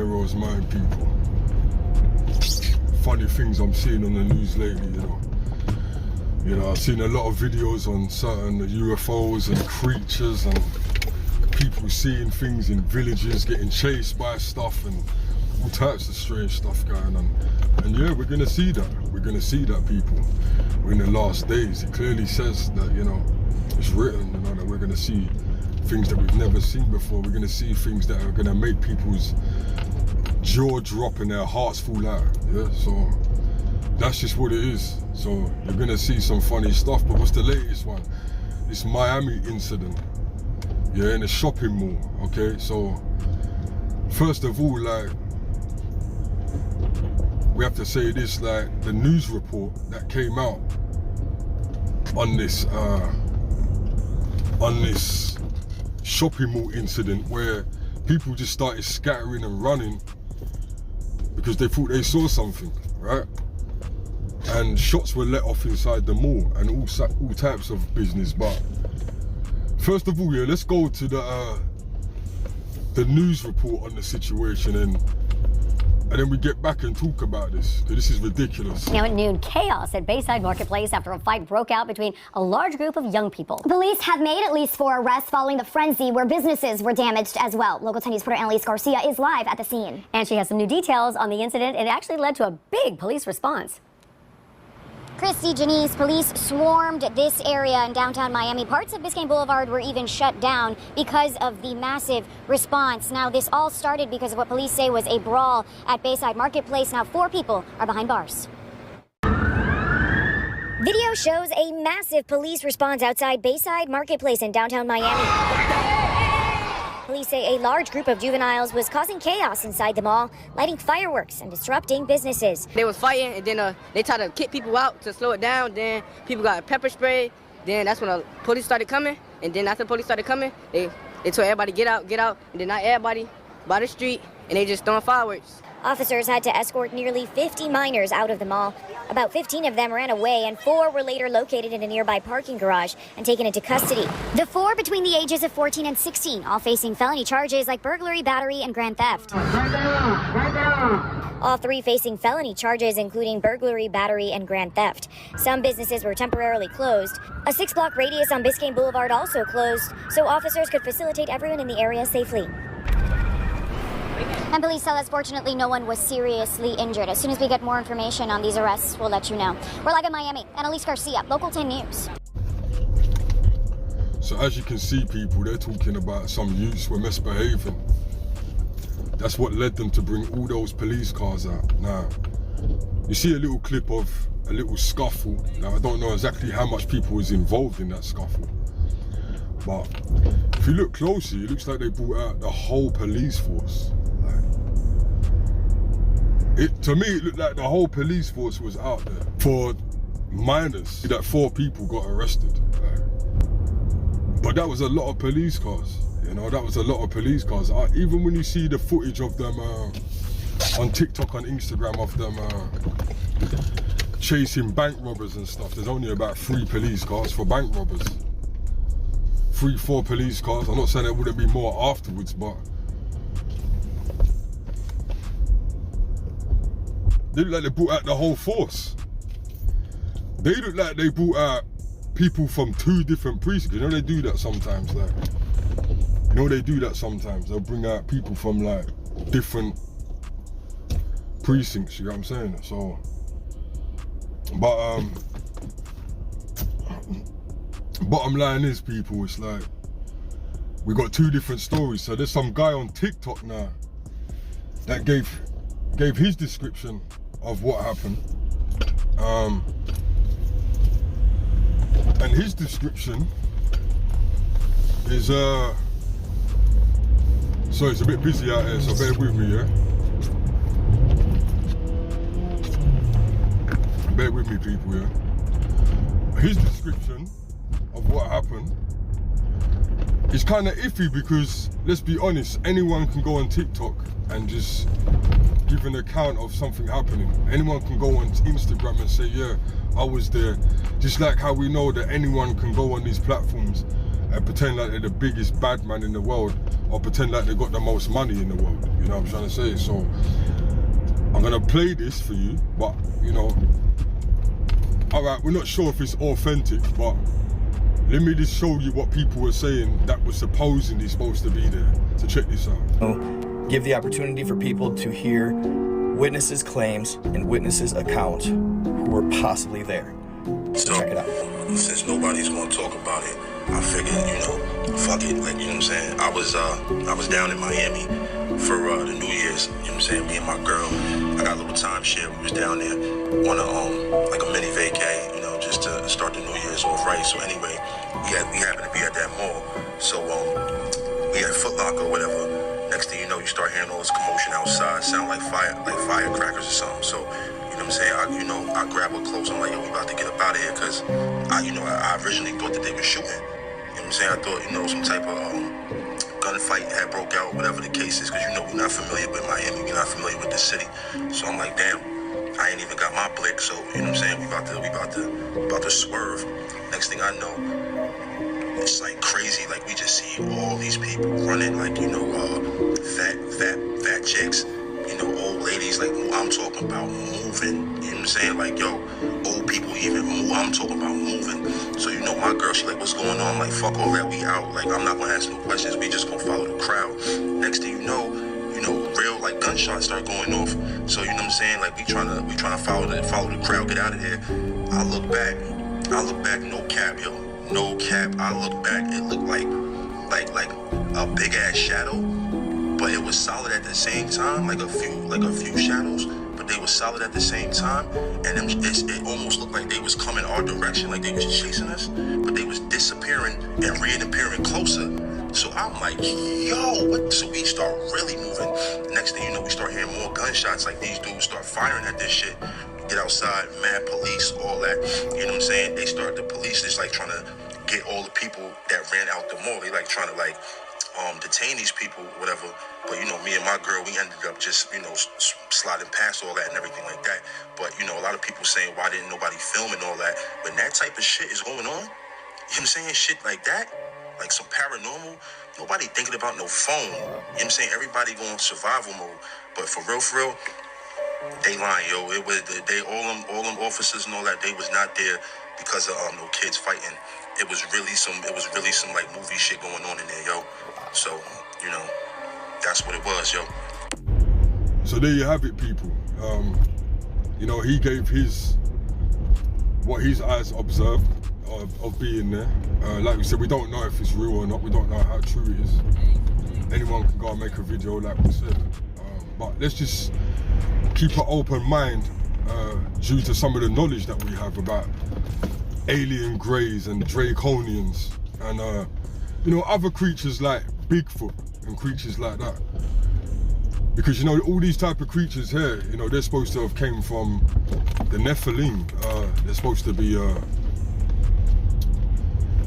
Jainero's mind, people. Funny things I'm seeing on the news lately, you know, I've seen a lot of videos on certain UFOs and creatures and people seeing things in villages, getting chased by stuff and all types of strange stuff going on. And yeah, we're gonna see that. We're gonna see that, people. We're in the last days. It clearly says that, you know, it's written, you know, that we're gonna see things that we've never seen before. We're gonna see things that are gonna make people's jaw drop and their hearts fall out. Yeah, so that's just what it is. So you're gonna see some funny stuff. But what's the latest one? This Miami incident. Yeah, in a shopping mall. Okay, so first of all, like, we have to say this, like, the news report that came out on this shopping mall incident, where people just started scattering and running because they thought they saw something, right? And shots were let off inside the mall and all types of business. But first of all, yeah, let's go to the news report on the situation, and then we get back and talk about this, because this is ridiculous. Now at noon, chaos at Bayside Marketplace after a fight broke out between a large group of young people. Police have made at least 4 arrests following the frenzy, where businesses were damaged as well. Local 10 News reporter Annalise Garcia is live at the scene. And she has some new details on the incident. It actually led to a big police response. Christy, Janice, police swarmed this area in downtown Miami. Parts of Biscayne Boulevard were even shut down because of the massive response. Now, this all started because of what police say was a brawl at Bayside Marketplace. Now, 4 people are behind bars. Video shows a massive police response outside Bayside Marketplace in downtown Miami. Police say a large group of juveniles was causing chaos inside the mall, lighting fireworks and disrupting businesses. They was fighting, and then they tried to kick people out to slow it down. Then people got pepper spray. Then that's when the police started coming. And then after the police started coming, they told everybody get out. And then not everybody by the street, and they just throwing fireworks. Officers had to escort nearly 50 minors out of the mall. About 15 of them ran away, and 4 were later located in a nearby parking garage and taken into custody. The 4 between the ages of 14 and 16, all facing felony charges like burglary, battery, and grand theft. All 3 facing felony charges, including burglary, battery, and grand theft. Some businesses were temporarily closed. A 6-block radius on Biscayne Boulevard also closed, so officers could facilitate everyone in the area safely. And police tell us, fortunately, no one was seriously injured. As soon as we get more information on these arrests, we'll let you know. We're live in Miami. Annalise Garcia, Local 10 News. So as you can see, people, they're talking about some youths were misbehaving. That's what led them to bring all those police cars out. Now, you see a little clip of a little scuffle. Now, I don't know exactly how much people was involved in that scuffle. But if you look closely, it looks like they brought out the whole police force. To me, it looked like the whole police force was out there. For minors, that 4 people got arrested. But that was a lot of police cars. You know, that was a lot of police cars. Even when you see the footage of them on TikTok, on Instagram, of them chasing bank robbers and stuff, there's only about 3 police cars for bank robbers. 3, 4 police cars. I'm not saying there wouldn't be more afterwards, but they look like they brought out the whole force. They look like they brought out people from 2 different precincts. You know they do that sometimes, like. You know they do that sometimes. They'll bring out people from like different precincts, you know what I'm saying? So, but bottom line is, people, it's like we got 2 different stories. So there's some guy on TikTok now that gave his description of what happened, and his description is so it's a bit busy out here, so bear with me, yeah? Bear with me, people, yeah? His description of what happened is kind of iffy, because let's be honest, anyone can go on TikTok and just give an account of something happening. Anyone can go on Instagram and say, yeah, I was there. Just like how we know that anyone can go on these platforms and pretend like they're the biggest bad man in the world, or pretend like they got the most money in the world. You know what I'm trying to say? So I'm gonna play this for you, but you know, all right, we're not sure if it's authentic, but let me just show you what people were saying that was supposedly supposed to be there. So check this out. Give the opportunity for people to hear witnesses' claims and witnesses' account who were possibly there. So check it out. Since nobody's gonna talk about it, I figured, you know, fuck it, like, you know what I'm saying? I was down in Miami for the New Year's, you know what I'm saying? Me and my girl, I got a little timeshare. We was down there on a like a mini vacay, you know, just to start the New Year's off right. So anyway, we happened to be at that mall. So we had Foot Locker or whatever. Next thing you know, you start hearing all this commotion outside, sound like firecrackers or something. So, you know what I'm saying? I grab her close. I'm like, yo, we about to get up out of here, because I originally thought that they were shooting. You know what I'm saying? I thought, you know, some type of gunfight had broke out, whatever the case is, because you know we're not familiar with Miami, we're not familiar with the city. So I'm like, damn, I ain't even got my blick. So, you know what I'm saying? We about to swerve. Next thing I know, it's like crazy. Like, we just see all these people running, like, you know, fat chicks, you know, old ladies, like, I'm talking about moving, you know what I'm saying? Like, yo, old people even move, I'm talking about moving. So, you know, my girl, she like, what's going on? Like, fuck all that, we out. Like, I'm not gonna ask no questions, we just gonna follow the crowd. Next thing you know, real, like, gunshots start going off. So, you know what I'm saying? Like, we trying to follow the crowd, get out of here. I look back, no cap, yo. No cap, I look back, it looked like a big ass shadow, but it was solid at the same time, like a few shadows, but they were solid at the same time, and it almost looked like they was coming our direction, like they was chasing us, but they was disappearing and reappearing closer. So I'm like, yo, what? So we start really moving. Next thing you know, we start hearing more gunshots, like these dudes start firing at this shit. Get outside, mad police, all that. You know what I'm saying? The police is like trying to get all the people that ran out the mall. They like trying to like detain these people, whatever. But you know, me and my girl, we ended up just, you know, sliding past all that and everything like that. But you know, a lot of people saying, why didn't nobody film and all that? When that type of shit is going on, you know what I'm saying? Shit like that, like some paranormal, nobody thinking about no phone. You know what I'm saying? Everybody going survival mode. But for real, they lying, yo. It was all them officers and all that. They was not there because of no kids fighting. It was really some like movie shit going on in there, yo. So, you know, that's what it was, yo. So there you have it, people. You know, he gave what his eyes observed of being there. Like we said, we don't know if it's real or not. We don't know how true it is. Anyone can go and make a video, like we said. But let's just keep an open mind due to some of the knowledge that we have about alien greys and draconians and you know, other creatures like Bigfoot and creatures like that. Because you know, all these type of creatures here, you know, they're supposed to have came from the Nephilim. They're supposed to be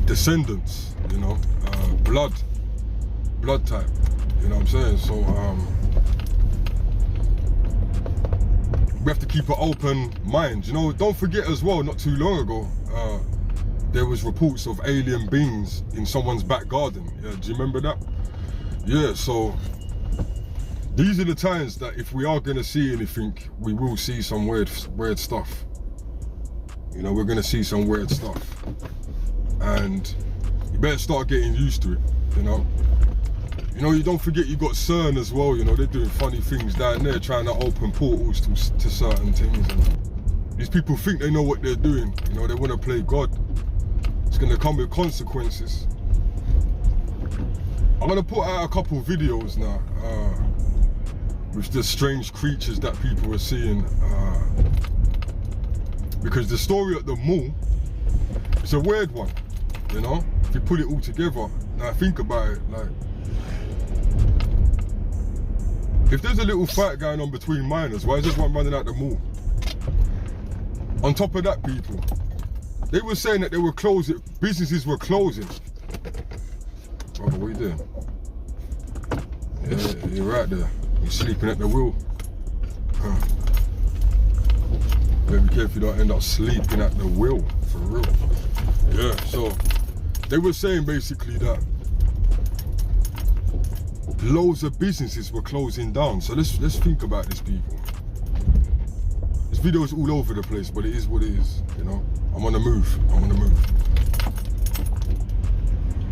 descendants, you know, blood type, you know what I'm saying? So we have to keep an open mind. You know, don't forget as well, not too long ago, there was reports of alien beings in someone's back garden. Yeah, do you remember that? Yeah, so these are the times that if we are gonna see anything, we will see some weird stuff. You know, we're gonna see some weird stuff. And you better start getting used to it, you know. You know, you don't forget you got CERN as well, you know, they're doing funny things down there, trying to open portals to certain things. And these people think they know what they're doing, you know, they want to play God. It's going to come with consequences. I'm going to put out a couple of videos now with the strange creatures that people are seeing. Because the story at the mall, it's a weird one, you know, if you put it all together. Now think about it, like, if there's a little fight going on between miners, why is everyone running out the mall? On top of that, people, they were saying that they were closing, businesses were closing. Brother, what are you doing? Yeah, you're right there. You're sleeping at the wheel. Better be careful you don't end up sleeping at the wheel, for real. Yeah, so they were saying basically that loads of businesses were closing down. So let's think about this, people. This video is all over the place, but it is what it is, you know. I'm on the move.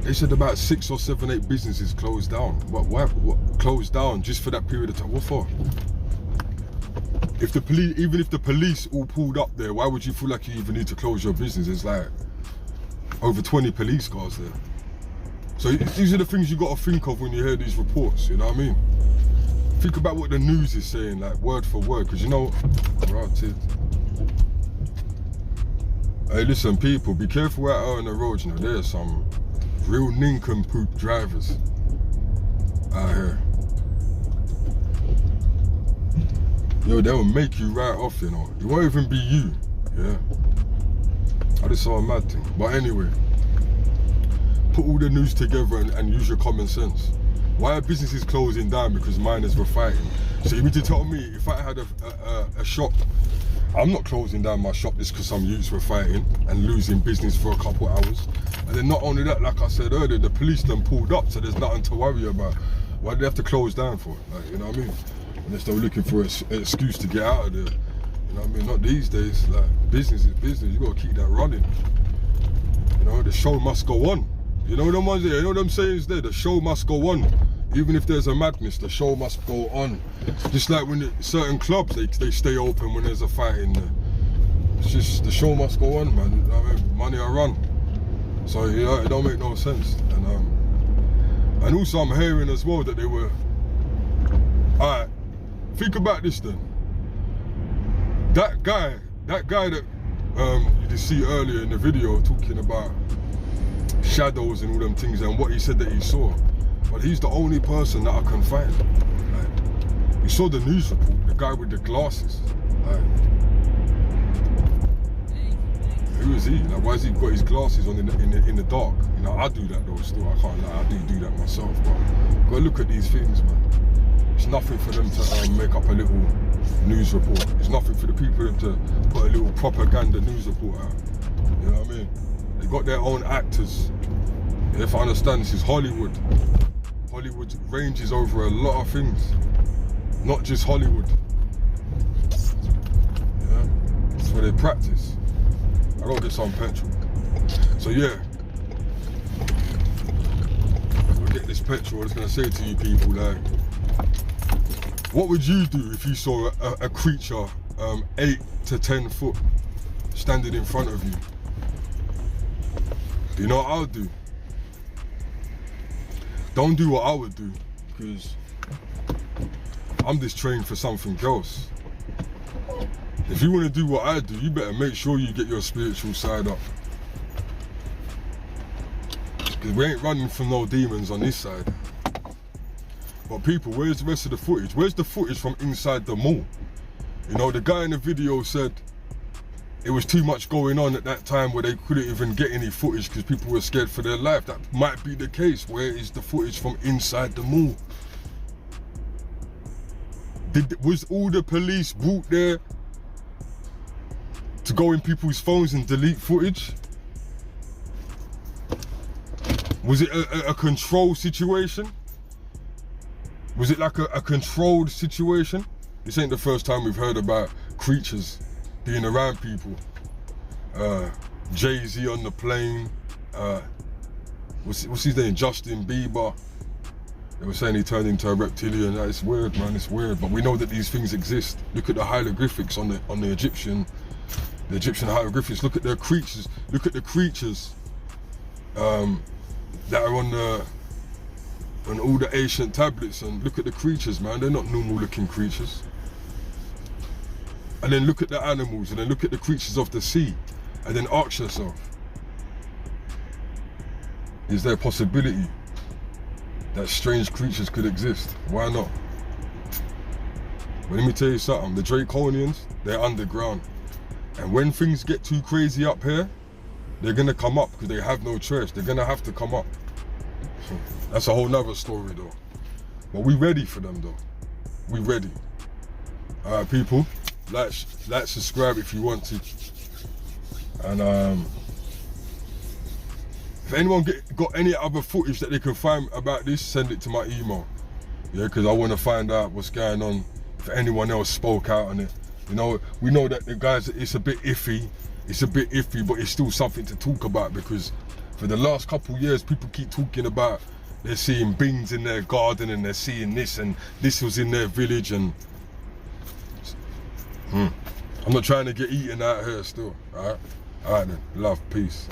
They said about 6 or 7, 8 businesses closed down. What closed down just for that period of time? What for? If the police, even if the police all pulled up there, why would you feel like you even need to close your business? It's like over 20 police cars there. So these are the things you got to think of when you hear these reports, you know what I mean? Think about what the news is saying, like word for word, because you know, right, hey, listen, people, be careful out on the road, you know, there's some real nincompoop drivers out here. Yo, they'll make you right off, you know. It won't even be you, yeah. I just saw a mad thing. But anyway, put all the news together and use your common sense. Why are businesses closing down? Because miners were fighting. So you mean to tell me if I had a shop, I'm not closing down my shop just because some youths were fighting and losing business for a couple hours. And then not only that, like I said earlier, the police then pulled up, so there's nothing to worry about. Why do they have to close down for? Like, you know what I mean? Unless they're looking for an excuse to get out of there. You know what I mean? Not these days. Like, business is business. You got to keep that running. You know, the show must go on. You know them ones there? You know them sayings there? The show must go on. Even if there's a madness, the show must go on. Just like when certain clubs, they stay open when there's a fight in there. It's just, the show must go on, man. You know what I mean? Money I run. So, you know, it don't make no sense. And also I'm hearing as well that they were, alright, think about this then. That guy that you just see earlier in the video talking about shadows and all them things and what he said that he saw. But he's the only person that I can find. Like, you saw the news report, the guy with the glasses. Like, who is he? Like, why has he got his glasses on in the dark? You know, I do that though still. I can't lie, I do that myself. But gotta look at these things, man. It's nothing for them to make up a little news report. It's nothing for the people to put a little propaganda news report out. You know what I mean? They got their own actors. If I understand, this is Hollywood. Hollywood ranges over a lot of things, not just Hollywood. Yeah, that's where they practice. I gotta get some petrol. So yeah, I'll get this petrol. I was gonna say to you people, like, what would you do if you saw a creature 8 to 10 foot standing in front of you? Do you know what I would do? Don't do what I would do, because I'm just trained for something else. If you want to do what I do, you better make sure you get your spiritual side up. Because we ain't running from no demons on this side. But people, where's the rest of the footage? Where's the footage from inside the mall? You know, the guy in the video said it was too much going on at that time where they couldn't even get any footage because people were scared for their life. That might be the case. Where is the footage from inside the mall? Was all the police brought there to go in people's phones and delete footage? Was it a control situation? Was it like a controlled situation? This ain't the first time we've heard about creatures being around people. Jay-Z on the plane. What's his name? Justin Bieber. They were saying he turned into a reptilian. It's weird, man. It's weird. But we know that these things exist. Look at the hieroglyphics on the Egyptian hieroglyphics. Look at the creatures. Look at the creatures that are on all the ancient tablets. And look at the creatures, man. They're not normal-looking creatures. And then look at the animals, and then look at the creatures of the sea, and then ask yourself, is there a possibility that strange creatures could exist? Why not? But let me tell you something, the Draconians, they're underground. And when things get too crazy up here, they're gonna come up because they have no choice. They're gonna have to come up. That's a whole nother story though. But we ready for them though. We ready. Alright people, like, subscribe if you want to. And if anyone got any other footage that they can find about this, send it to my email. Yeah, because I want to find out what's going on, if anyone else spoke out on it. You know, we know that the guys, it's a bit iffy, but it's still something to talk about, because for the last couple of years, people keep talking about they're seeing beings in their garden and they're seeing this and this was in their village, and I'm not trying to get eaten out here still, alright? Alright then, love, peace.